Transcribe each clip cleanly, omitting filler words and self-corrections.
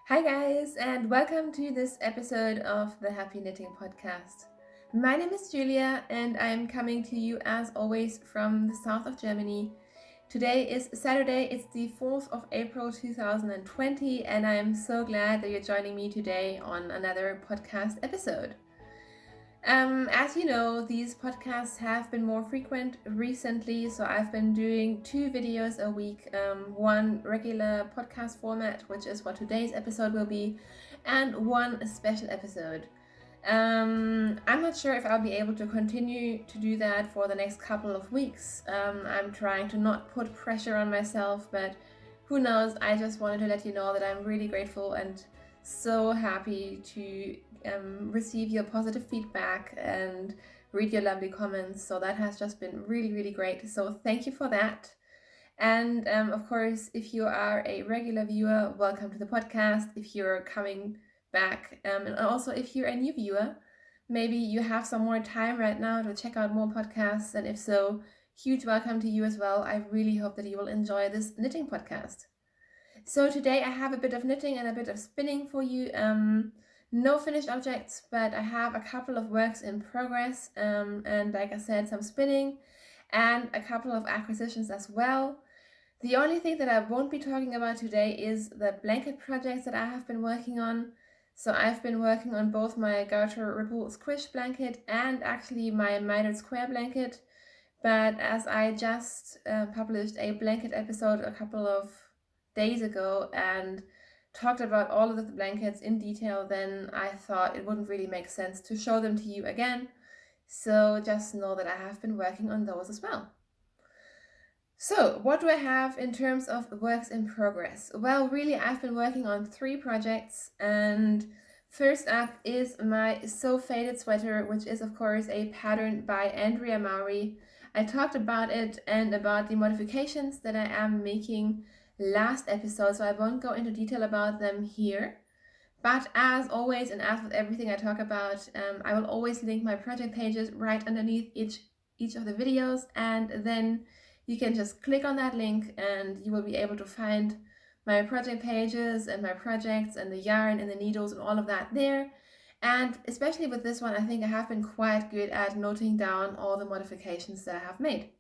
Hi, guys, and welcome to this episode of the Happy Knitting Podcast. My name is Julia, and I'm coming to you as always from the south of Germany. Today is Saturday, it's the 4th of April 2020, and I'm so glad that you're joining me today on another podcast episode. As you know, these podcasts have been more frequent recently, so I've been doing 2 videos a week, one regular podcast format, which is what today's episode will be, and one special episode. I'm not sure if I'll be able to continue to do that for the next couple of weeks. I'm trying to not put pressure on myself, but who knows? I just wanted to let you know that I'm really grateful and so happy to receive your positive feedback and read your lovely comments. So that has just been really, really great. So thank you for that. And of course, if you are a regular viewer, welcome to the podcast. If you're coming back, and also if you're a new viewer, maybe you have some more time right now to check out more podcasts. And if so, huge welcome to you as well. I really hope that you will enjoy this knitting podcast. So today I have a bit of knitting and a bit of spinning for you. No finished objects, but I have a couple of works in progress, and like I said, some spinning and a couple of acquisitions as well. The only thing that I won't be talking about today is the blanket projects that I have been working on. So I've been working on both my Garter Ripple Squish blanket and actually my mitered square blanket. But as I just published a blanket episode a couple of days ago and talked about all of the blankets in detail, then I thought it wouldn't really make sense to show them to you again. So just know that I have been working on those as well. So what do I have in terms of works in progress? Well, really, I've been working on 3 projects, and first up is my So Faded sweater, which is of course a pattern by Andrea Mowry. I talked about it and about the modifications that I am making last episode, so I won't go into detail about them here. But as always, and as with everything I talk about, I will always link my project pages right underneath each of the videos, and then you can just click on that link and you will be able to find my project pages and my projects and the yarn and the needles and all of that there. And especially with this one, I think I have been quite good at noting down all the modifications that I have made.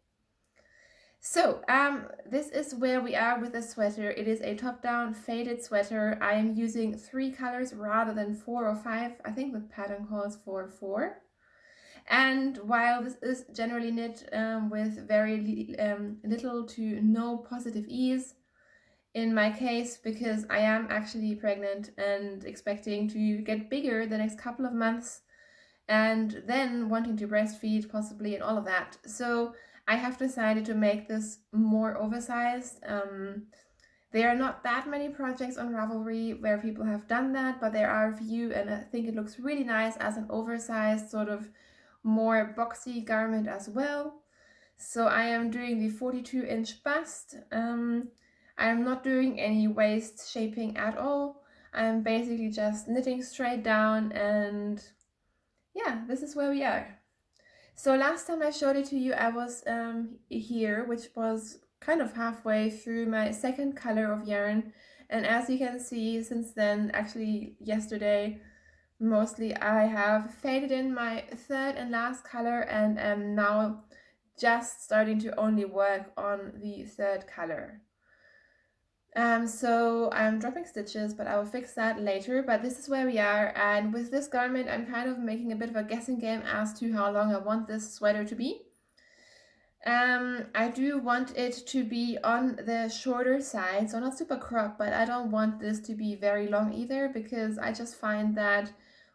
So this is where we are with the sweater. It is a top-down faded sweater. I am using 3 colors rather than 4 or 5. I think the pattern calls for 4. And while this is generally knit with very little to no positive ease, in my case, because I am actually pregnant and expecting to get bigger the next couple of months, and then wanting to breastfeed possibly and all of that. So I have decided to make this more oversized. There are not that many projects on Ravelry where people have done that, but there are a few, and I think it looks really nice as an oversized sort of more boxy garment as well. So I am doing the 42-inch bust. I am not doing any waist shaping at all. I'm basically just knitting straight down, and yeah, this is where we are. So last time I showed it to you, I was here, which was kind of halfway through my second color of yarn. And as you can see, since then, actually yesterday, mostly I have faded in my third and last color and am now just starting to only work on the third color. So I'm dropping stitches, but I will fix that later. But this is where we are, and with this garment, I'm kind of making a bit of a guessing game as to how long I want this sweater to be. I do want it to be on the shorter side, so not super cropped, but I don't want this to be very long either, because I just find that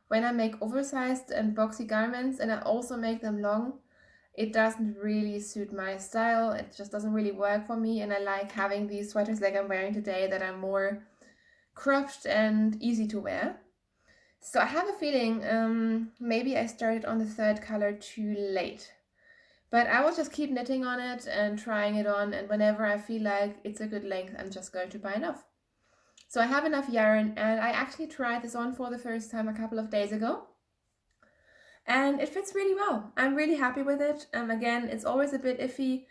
when I make oversized and boxy garments and I also make them long, it doesn't really suit my style. It just doesn't really work for me, and I like having these sweaters like I'm wearing today that are more cropped and easy to wear. So I have a feeling maybe I started on the third color too late. But I will just keep knitting on it and trying it on, and whenever I feel like it's a good length, I'm just going to buy enough. So I have enough yarn, and I actually tried this on for the first time a couple of days ago. And it fits really well. I'm really happy with it. Again, it's always a bit iffy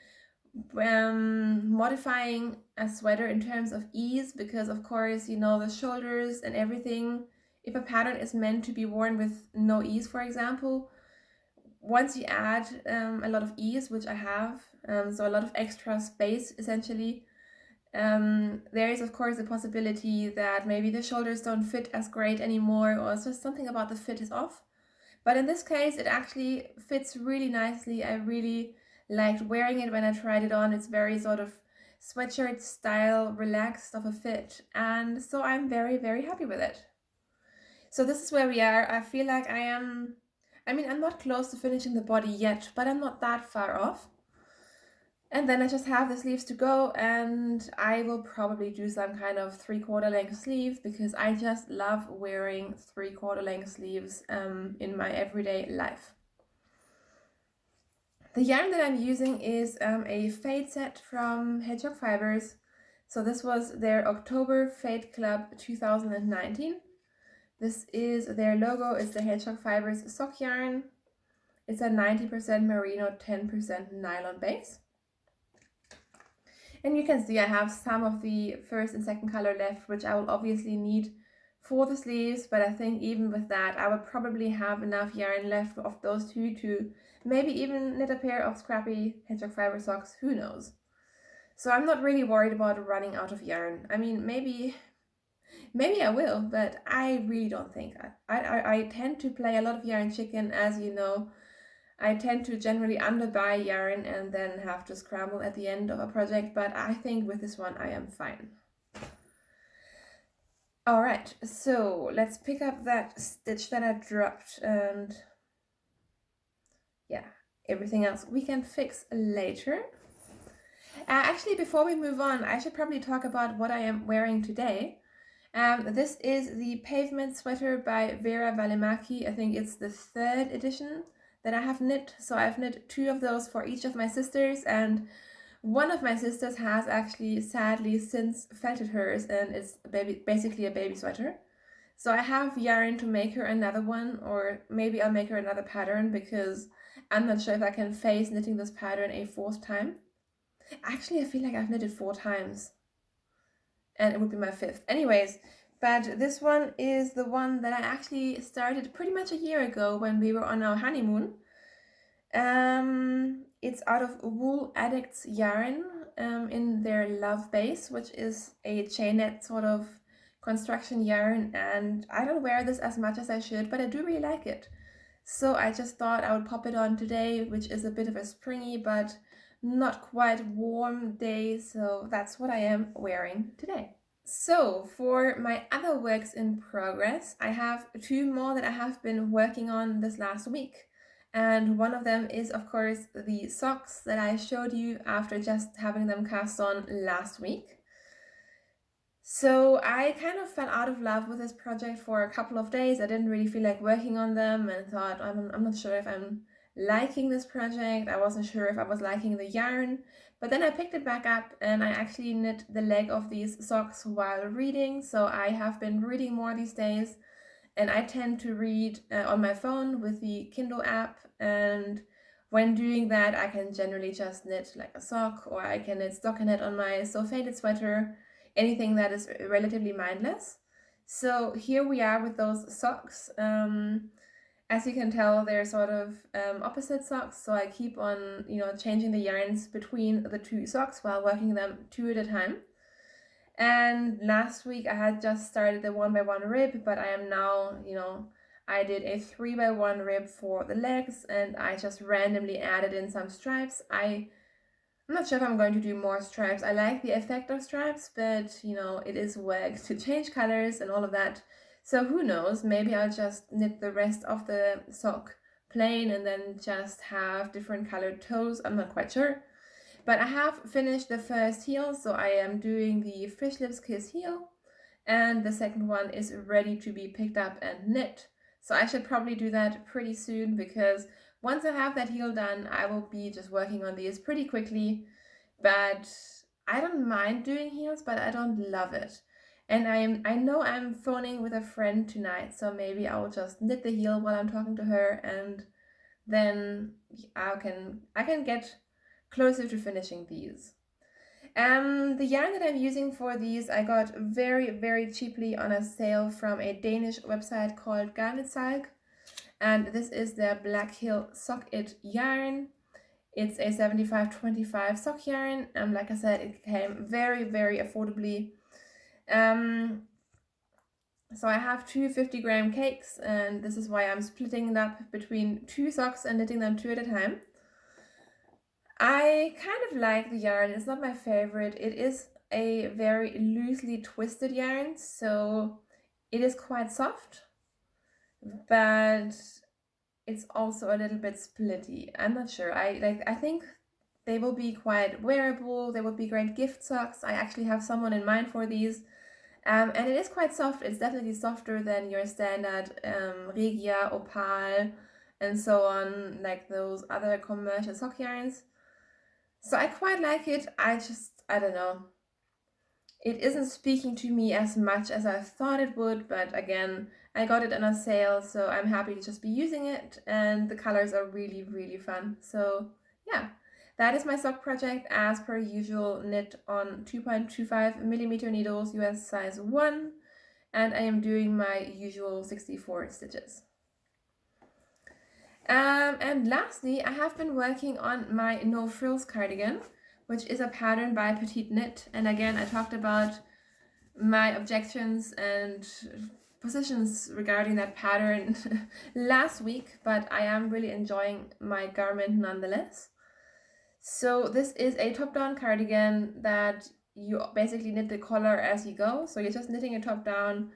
modifying a sweater in terms of ease, because of course, the shoulders and everything, if a pattern is meant to be worn with no ease, for example, once you add a lot of ease, which I have, so a lot of extra space essentially, there is of course a possibility that maybe the shoulders don't fit as great anymore, or it's just something about the fit is off. But in this case, it actually fits really nicely. I really liked wearing it when I tried it on. It's very sort of sweatshirt style, relaxed of a fit, and so I'm very, very happy with it. So this is where we are. I feel like I'm not close to finishing the body yet, but I'm not that far off. And then I just have the sleeves to go, and I will probably do some kind of 3/4 length sleeves, because I just love wearing 3/4 length sleeves in my everyday life. The yarn that I'm using is a fade set from Hedgehog Fibers. So this was their October Fade Club 2019. This is their logo, is the Hedgehog Fibers sock yarn. It's a 90% merino, 10% nylon base. And you can see I have some of the first and second color left, which I will obviously need for the sleeves, but I think even with that, I would probably have enough yarn left of those two to maybe even knit a pair of scrappy Hedgehog Fiber socks, who knows. So I'm not really worried about running out of yarn. I mean, maybe I will, but I really don't think. I tend to play a lot of yarn chicken, as you know. I tend to generally underbuy yarn and then have to scramble at the end of a project, but I think with this one I am fine. Alright, so let's pick up that stitch that I dropped, and yeah, everything else we can fix later. Actually, before we move on, I should probably talk about what I am wearing today. This is the Pavement Sweater by Vera Valimaki. I think it's the 3rd edition that I have knit. So I've knit 2 of those for each of my sisters, and one of my sisters has actually sadly since felted hers, and it's basically a baby sweater. So I have yarn to make her another one, or maybe I'll make her another pattern, because I'm not sure if I can face knitting this pattern a 4th time. Actually, I feel like I've knitted 4 times, and it would be my 5th. Anyways, but this one is the one that I actually started pretty much a year ago when we were on our honeymoon. It's out of Wool Addicts yarn in their Love Base, which is a chainette sort of construction yarn, and I don't wear this as much as I should, but I do really like it. So I just thought I would pop it on today, which is a bit of a springy but not quite warm day, so that's what I am wearing today. So for my other works in progress, I have 2 more that I have been working on this last week. And one of them is, of course, the socks that I showed you after just having them cast on last week. So I kind of fell out of love with this project for a couple of days. I didn't really feel like working on them, and thought, I'm not sure if I'm liking this project. I wasn't sure if I was liking the yarn. But then I picked it back up, and I actually knit the leg of these socks while reading. So I have been reading more these days, and I tend to read on my phone with the Kindle app, and when doing that I can generally just knit like a sock, or I can knit stockinette on my So Faded sweater, anything that is relatively mindless. So here we are with those socks. As you can tell, they're sort of opposite socks, so I keep on changing the yarns between the 2 socks while working them 2 at a time. And last week I had just started the 1x1 rib, but I am now, I did a 3x1 rib for the legs, and I just randomly added in some stripes. I'm not sure if I'm going to do more stripes. I like the effect of stripes, but it is work to change colors and all of that. So who knows, maybe I'll just knit the rest of the sock plain and then just have different colored toes. I'm not quite sure. But I have finished the first heel, so I am doing the Fish Lips Kiss heel, and the second one is ready to be picked up and knit. So I should probably do that pretty soon, because once I have that heel done, I will be just working on these pretty quickly. But I don't mind doing heels, but I don't love it. And I know I'm phoning with a friend tonight, so maybe I'll just knit the heel while I'm talking to her, and then I can get closer to finishing these. The yarn that I'm using for these I got very, very cheaply on a sale from a Danish website called Garnetsalg, and this is their Black Hill Sock It yarn. It's a 75/25 sock yarn. Like I said, it came very, very affordably. So I have two 50-gram cakes, and this is why I'm splitting it up between 2 socks and knitting them 2 at a time. I kind of like the yarn. It's not my favorite. It is a very loosely twisted yarn, so it is quite soft, but it's also a little bit splitty. I'm not sure. I think they will be quite wearable. They would be great gift socks. I actually have someone in mind for these. And it is quite soft. It's definitely softer than your standard Regia, Opal, and so on, like those other commercial sock yarns. So I quite like it. I don't know. It isn't speaking to me as much as I thought it would, but again, I got it on a sale, so I'm happy to just be using it, and the colors are really, really fun. So yeah, that is my sock project as per usual, knit on 2.25 millimeter needles, US size 1, and I am doing my usual 64 stitches. And lastly, I have been working on my no frills cardigan, which is a pattern by Petite Knit. And again, I talked about my objections and positions regarding that pattern last week, but I am really enjoying my garment nonetheless. So this is a top-down cardigan that you basically knit the collar as you go. So you're just knitting it top-down,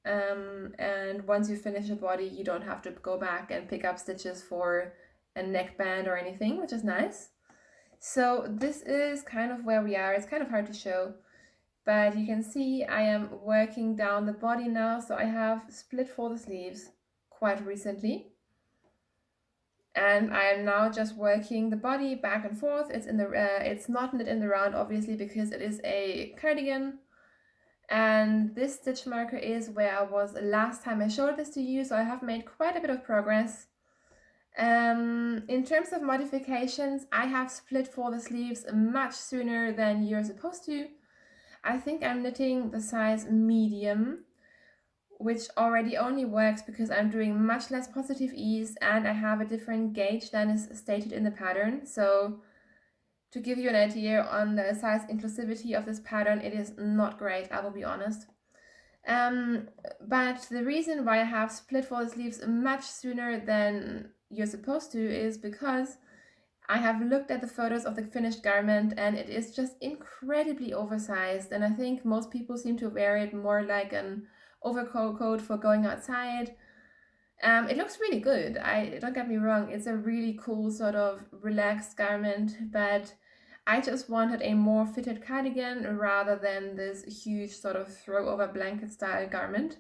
and once you finish the body, you don't have to go back and pick up stitches for a neckband or anything, which is nice. So this is kind of where we are. It's kind of hard to show, but you can see I am working down the body now. So I have split for the sleeves quite recently, and I am now just working the body back and forth. It's not knit in the round, obviously, because it is a cardigan. And this stitch marker is where I was last time I showed this to you, so I have made quite a bit of progress. In terms of modifications, I have split for the sleeves much sooner than you're supposed to. I think I'm knitting the size medium, which already only works because I'm doing much less positive ease and I have a different gauge than is stated in the pattern. So to give you an idea on the size inclusivity of this pattern, it is not great, I will be honest. But the reason why I have split for the sleeves much sooner than you're supposed to is because I have looked at the photos of the finished garment and it is just incredibly oversized, and I think most people seem to wear it more like an overcoat for going outside. It looks really good. Don't get me wrong, it's a really cool sort of relaxed garment, but I just wanted a more fitted cardigan rather than this huge sort of throw over blanket style garment.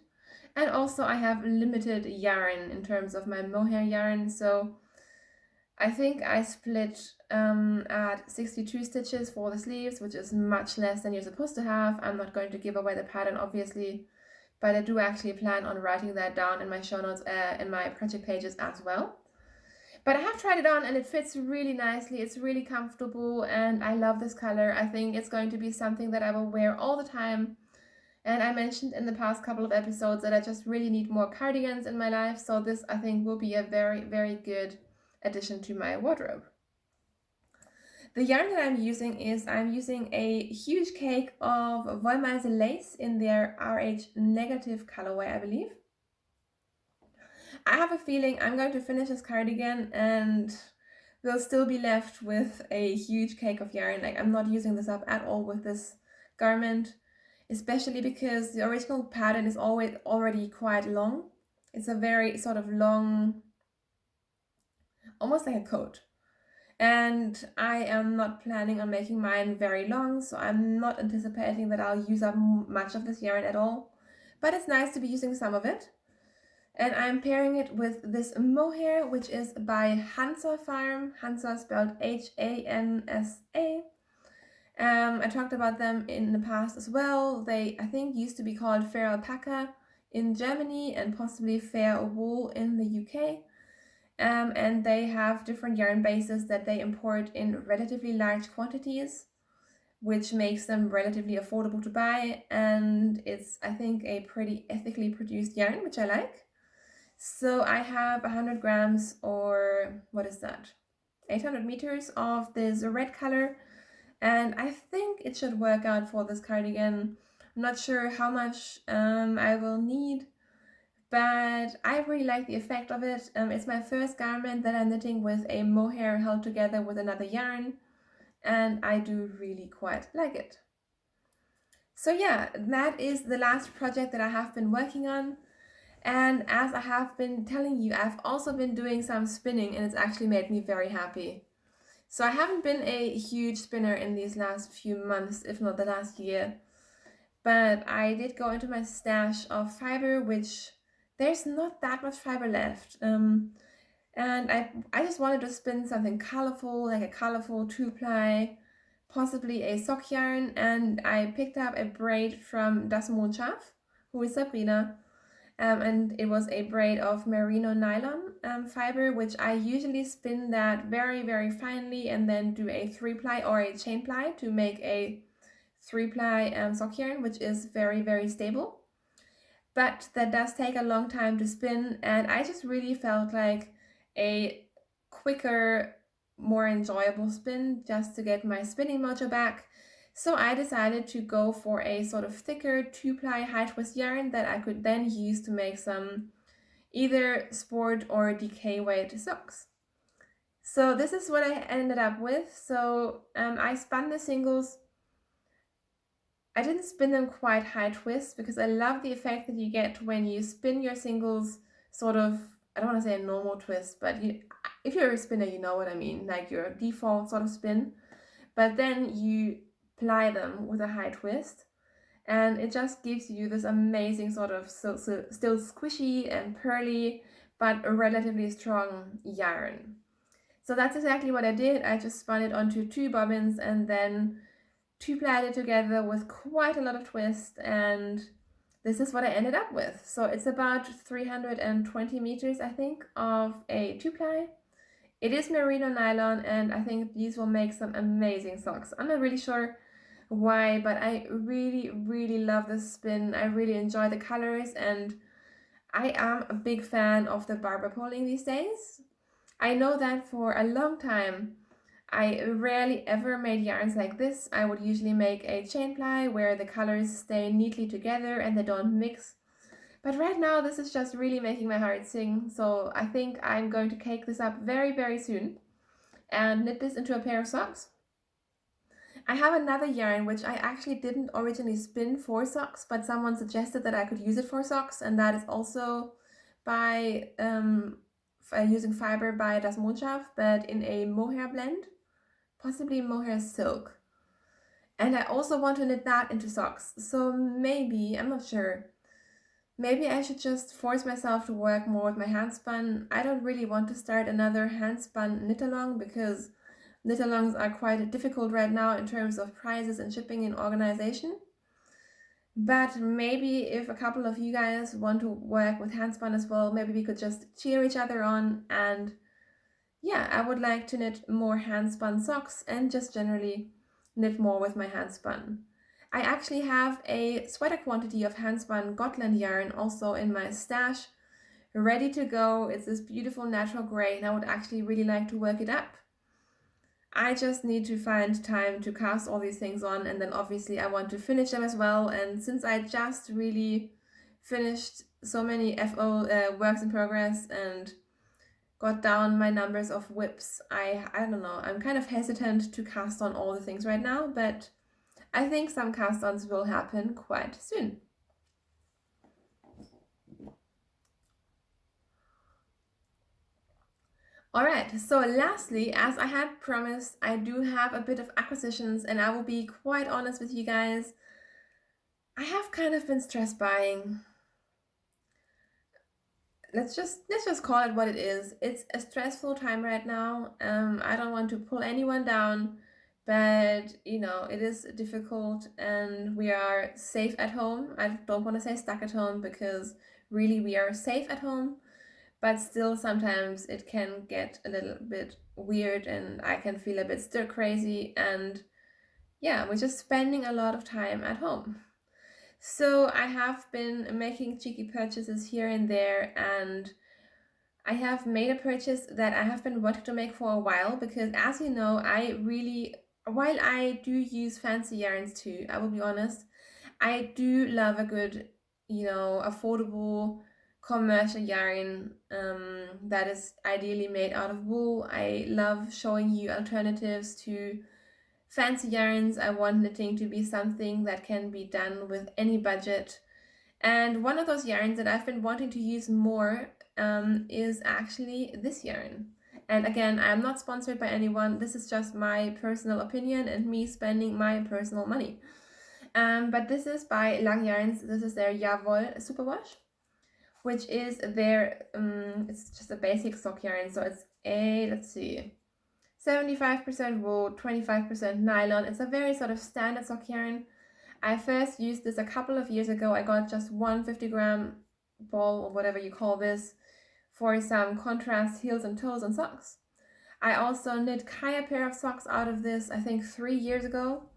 And also I have limited yarn in terms of my mohair yarn, so I think I split at 62 stitches for the sleeves, which is much less than you're supposed to have. I'm not going to give away the pattern, obviously, but I do actually plan on writing that down in my show notes in my project pages as well. But I have tried it on and it fits really nicely. It's really comfortable and I love this color. I think it's going to be something that I will wear all the time. And I mentioned in the past couple of episodes that I just really need more cardigans in my life. So this, I think, will be a very, very good addition to my wardrobe. The yarn that I'm using is I'm using a huge cake of Wollmeise lace in their RH negative colorway, I believe. I have a feeling I'm going to finish this cardigan and we'll still be left with a huge cake of yarn. Like, I'm not using this up at all with this garment, especially because the original pattern is already quite long. It's a very sort of long, almost like a coat. And I am not planning on making mine very long, so I'm not anticipating that I'll use up much of this yarn at all. But it's nice to be using some of it. And I'm pairing it with this mohair, which is by Hansa Farm. Hansa spelled Hansa. I talked about them in the past as well. They, I think, used to be called Fair Alpaca in Germany and possibly Fair Wool in the UK. and they have different yarn bases that they import in relatively large quantities, which makes them relatively affordable to buy, and it's, I think, a pretty ethically produced yarn, which I like. So I have 100 grams, or what is that, 800 meters of this red color, and I think it should work out for this cardigan. I'm not sure how much I will need, but I really like the effect of it. It's my first garment that I'm knitting with a mohair held together with another yarn, and I do really quite like it. So yeah, that is the last project that I have been working on. And as I have been telling you, I've also been doing some spinning, and it's actually made me very happy. So I haven't been a huge spinner in these last few months, if not the last year. But I did go into my stash of fiber, which there's not that much fiber left. And I just wanted to spin something colorful, like a colorful 2-ply, possibly a sock yarn. And I picked up a braid from Das Mondschaf, who is Sabrina. And it was a braid of merino nylon fiber, which I usually spin that very, very finely and then do a 3-ply or a chain ply to make a 3-ply sock yarn, which is very, very stable. But that does take a long time to spin, and I just really felt like a quicker, more enjoyable spin just to get my spinning mojo back. So I decided to go for a sort of thicker 2-ply high twist yarn that I could then use to make some either sport or DK weight socks. So this is what I ended up with. So I spun the singles. I didn't spin them quite high twist because I love the effect that you get when you spin your singles sort of, I don't want to say a normal twist, but if you're a spinner, you know what I mean, like your default sort of spin. But then you ply them with a high twist, and it just gives you this amazing sort of still squishy and pearly, but a relatively strong yarn. So that's exactly what I did. I just spun it onto 2 bobbins and then 2-plied it together with quite a lot of twist, and this is what I ended up with. So it's about 320 meters, I think, of a 2-ply. It is merino nylon, and I think these will make some amazing socks. I'm not really sure why, but I really, really love this spin. I really enjoy the colors, and I am a big fan of the barber poling these days. I know that for a long time I rarely ever made yarns like this. I would usually make a chain ply where the colors stay neatly together and they don't mix. But right now this is just really making my heart sing, so I think I'm going to cake this up very, very soon and knit this into a pair of socks. I have another yarn which I actually didn't originally spin for socks, but someone suggested that I could use it for socks, and that is also by using fiber by Das Mondschaf, but in a mohair blend, possibly mohair silk. And I also want to knit that into socks. So maybe, I'm not sure, maybe I should just force myself to work more with my handspun. I don't really want to start another handspun knit along because knit alongs are quite difficult right now in terms of prices and shipping and organization. But maybe if a couple of you guys want to work with handspun as well, maybe we could just cheer each other on. And yeah, I would like to knit more handspun socks and just generally knit more with my handspun. I actually have a sweater quantity of handspun Gotland yarn also in my stash, ready to go. It's this beautiful natural gray, and I would actually really like to work it up. I just need to find time to cast all these things on, and then obviously I want to finish them as well. And since I just really finished so many FO works in progress and got down my numbers of whips, I don't know, I'm kind of hesitant to cast on all the things right now, but I think some cast-ons will happen quite soon. Alright, so lastly, as I had promised, I do have a bit of acquisitions, and I will be quite honest with you guys. I have kind of been stress buying. Let's just call it what it is. It's a stressful time right now. I don't want to pull anyone down, but you know, it is difficult, and we are safe at home. I don't want to say stuck at home because really we are safe at home. but still sometimes it can get a little bit weird and I can feel a bit stir crazy, and yeah, we're just spending a lot of time at home. So I have been making cheeky purchases here and there, and I have made a purchase that I have been wanting to make for a while because, as you know, while I do use fancy yarns too, I will be honest, I do love a good, affordable commercial yarn that is ideally made out of wool. I love showing you alternatives to fancy yarns. I want knitting to be something that can be done with any budget. And one of those yarns that I've been wanting to use more is actually this yarn. And again, I'm not sponsored by anyone. This is just my personal opinion and me spending my personal money. But this is by Lang Yarns. This is their Jawohl Superwash, which is their, it's just a basic sock yarn. So it's let's see, 75% wool, 25% nylon. It's a very sort of standard sock yarn. I first used this a couple of years ago. I got just one 50-gram ball, or whatever you call this, for some contrast heels and toes and socks. I also knit Kai a pair of socks out of this, I think 3 years ago.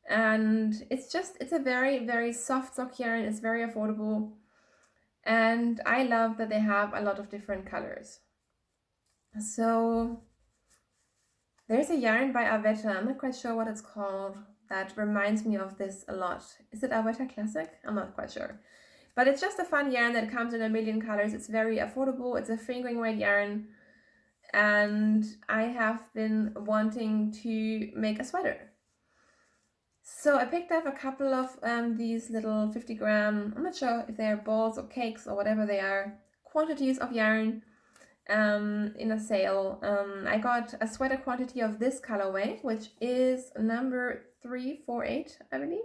And it's a very, very soft sock yarn. It's very affordable. And I love that they have a lot of different colors. So there's a yarn by Avetta. I'm not quite sure what it's called. That reminds me of this a lot. Is it Avetta Classic? I'm not quite sure. But it's just a fun yarn that comes in a million colors. It's very affordable. It's a fingering weight yarn. And I have been wanting to make a sweater. So I picked up a couple of these little 50-gram, I'm not sure if they're balls or cakes or whatever they are, quantities of yarn in a sale. I got a sweater quantity of this colorway, which is number 348, I believe.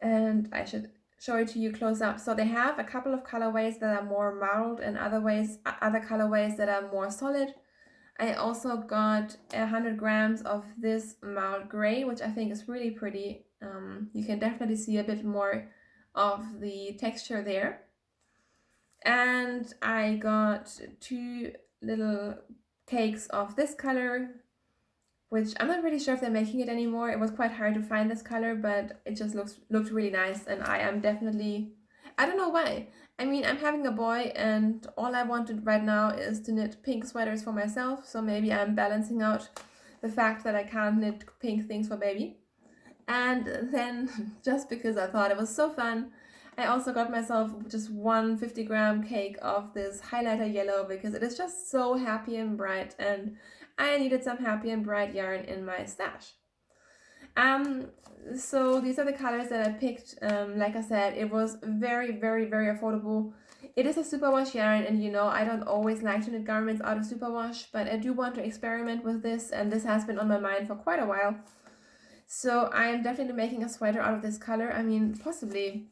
And I should show it to you close up. So they have a couple of colorways that are more marbled and other colorways that are more solid. I also got 100 grams of this marbled gray, which I think is really pretty. You can definitely see a bit more of the texture there. And I got 2 little cakes of this color, which I'm not really sure if they're making it anymore. It was quite hard to find this color, but it just looked really nice, and I am definitely, I don't know why. I mean, I'm having a boy and all I wanted right now is to knit pink sweaters for myself, so maybe I'm balancing out the fact that I can't knit pink things for baby. And then, just because I thought it was so fun, I also got myself just one 50-gram cake of this highlighter yellow because it is just so happy and bright, and I needed some happy and bright yarn in my stash. So these are the colors that I picked. Like I said, it was very, very, very affordable. It is a superwash yarn, and I don't always like to knit garments out of superwash, but I do want to experiment with this, and this has been on my mind for quite a while. So I am definitely making a sweater out of this color. I mean, possibly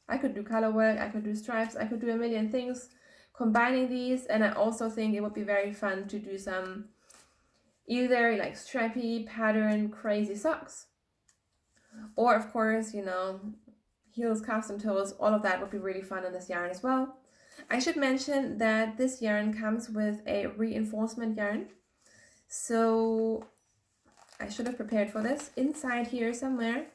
I could do color work, I could do stripes, I could do a million things combining these, and I also think it would be very fun to do some either like stripy pattern crazy socks, or of course, heels, cuffs, and toes. All of that would be really fun in this yarn as well. I should mention that this yarn comes with a reinforcement yarn, so I should have prepared for this. Inside here somewhere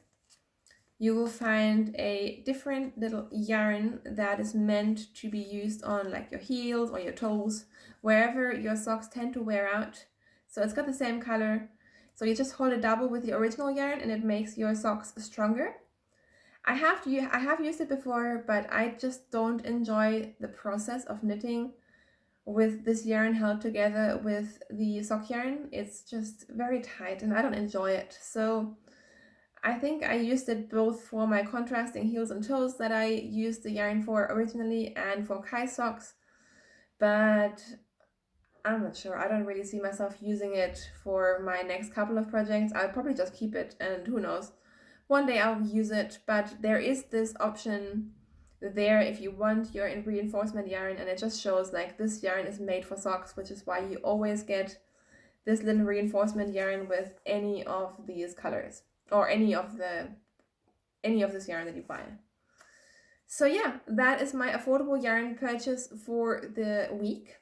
you will find a different little yarn that is meant to be used on like your heels or your toes, wherever your socks tend to wear out. So it's got the same color. So you just hold it double with the original yarn and it makes your socks stronger. I have used it before, but I just don't enjoy the process of knitting with this yarn held together with the sock yarn. It's just very tight and I don't enjoy it. So I think I used it both for my contrasting heels and toes that I used the yarn for originally and for Kai socks, but I'm not sure. I don't really see myself using it for my next couple of projects. I'll probably just keep it, and who knows, one day I'll use it. But there is this option there if you want your reinforcement yarn, and it just shows like this yarn is made for socks, which is why you always get this little reinforcement yarn with any of these colors or any of this yarn that you buy. So yeah, that is my affordable yarn purchase for the week.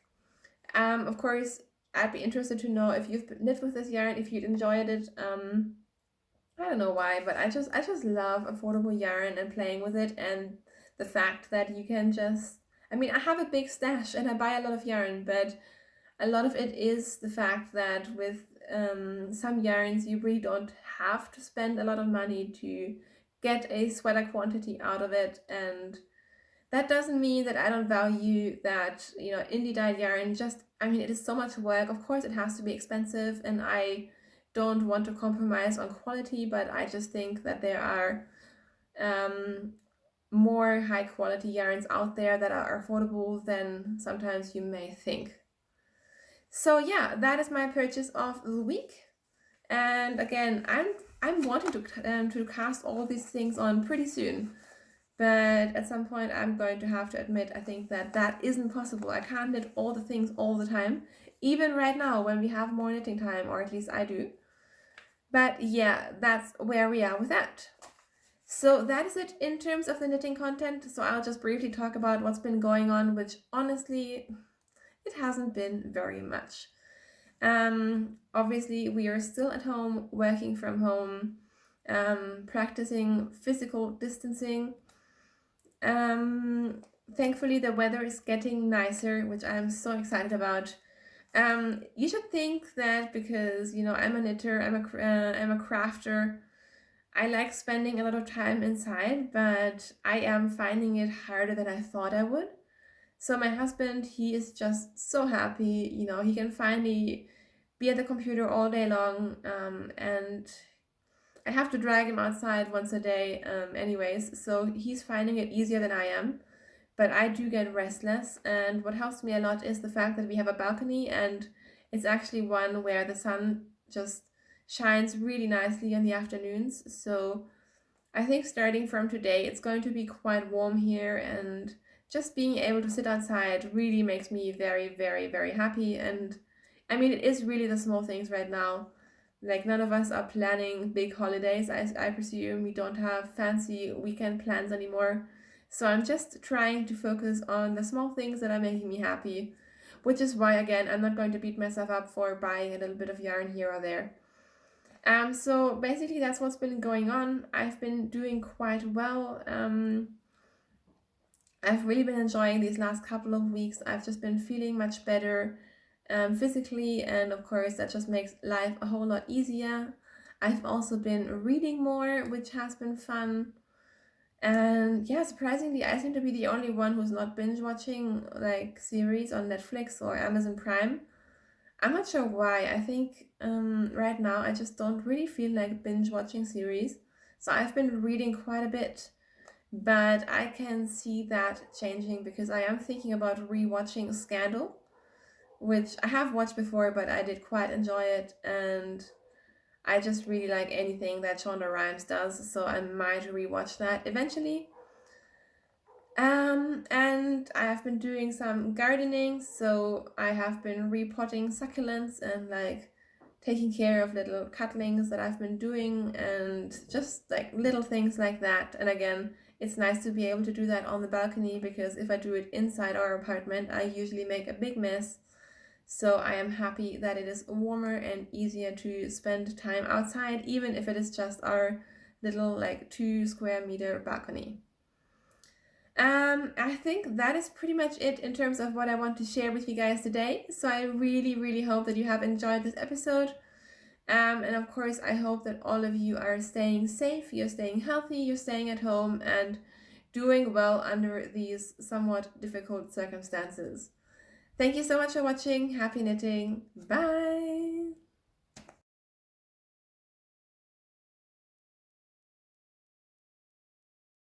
Of course, I'd be interested to know if you've knit with this yarn, if you'd enjoyed it. I don't know why, but I just love affordable yarn and playing with it, and the fact that you can just, I mean, I have a big stash and I buy a lot of yarn, but a lot of it is the fact that with some yarns you really don't have to spend a lot of money to get a sweater quantity out of it. And that doesn't mean that I don't value that, indie dyed yarn. Just, I mean, it is so much work. Of course, it has to be expensive, and I don't want to compromise on quality, but I just think that there are um, more high quality yarns out there that are affordable than sometimes you may think. So yeah, that is my purchase of the week. And again, I'm wanting to cast all these things on pretty soon. But at some point, I'm going to have to admit, I think that isn't possible. I can't knit all the things all the time, even right now when we have more knitting time, or at least I do. But yeah, that's where we are with that. So that is it in terms of the knitting content. So I'll just briefly talk about what's been going on, which honestly, it hasn't been very much. Obviously, we are still at home, working from home, practicing physical distancing. Thankfully, the weather is getting nicer, which I'm so excited about. You should think that because I'm a knitter, I'm a crafter. I like spending a lot of time inside, but I am finding it harder than I thought I would. So my husband, he is just so happy. He can finally be at the computer all day long, and I have to drag him outside once a day, anyways. So he's finding it easier than I am. But I do get restless, and what helps me a lot is the fact that we have a balcony, and it's actually one where the sun just shines really nicely in the afternoons. So I think starting from today, it's going to be quite warm here, and just being able to sit outside really makes me very, very, very happy. And I mean, it is really the small things right now. Like, none of us are planning big holidays. I presume we don't have fancy weekend plans anymore. So I'm just trying to focus on the small things that are making me happy, which is why, again, I'm not going to beat myself up for buying a little bit of yarn here or there. So basically that's what's been going on. I've been doing quite well. I've really been enjoying these last couple of weeks. I've just been feeling much better physically, and of course that just makes life a whole lot easier. I've also been reading more, which has been fun. And yeah, surprisingly, I seem to be the only one who's not binge watching like series on Netflix or Amazon Prime. I'm not sure why. I think right now I just don't really feel like binge watching series. So I've been reading quite a bit, but I can see that changing because I am thinking about rewatching Scandal, which I have watched before, but I did quite enjoy it, and I just really like anything that Shonda Rhimes does, so I might rewatch that eventually. And I have been doing some gardening, so I have been repotting succulents and like taking care of little cutlings that I've been doing, and just like little things like that. And again, it's nice to be able to do that on the balcony because if I do it inside our apartment, I usually make a big mess. So I am happy that it is warmer and easier to spend time outside, even if it is just our little like 2 square meter balcony. I think that is pretty much it in terms of what I want to share with you guys today. So I really, really hope that you have enjoyed this episode. And of course, I hope that all of you are staying safe, you're staying healthy, you're staying at home, and doing well under these somewhat difficult circumstances. Thank you so much for watching. Happy knitting. Bye.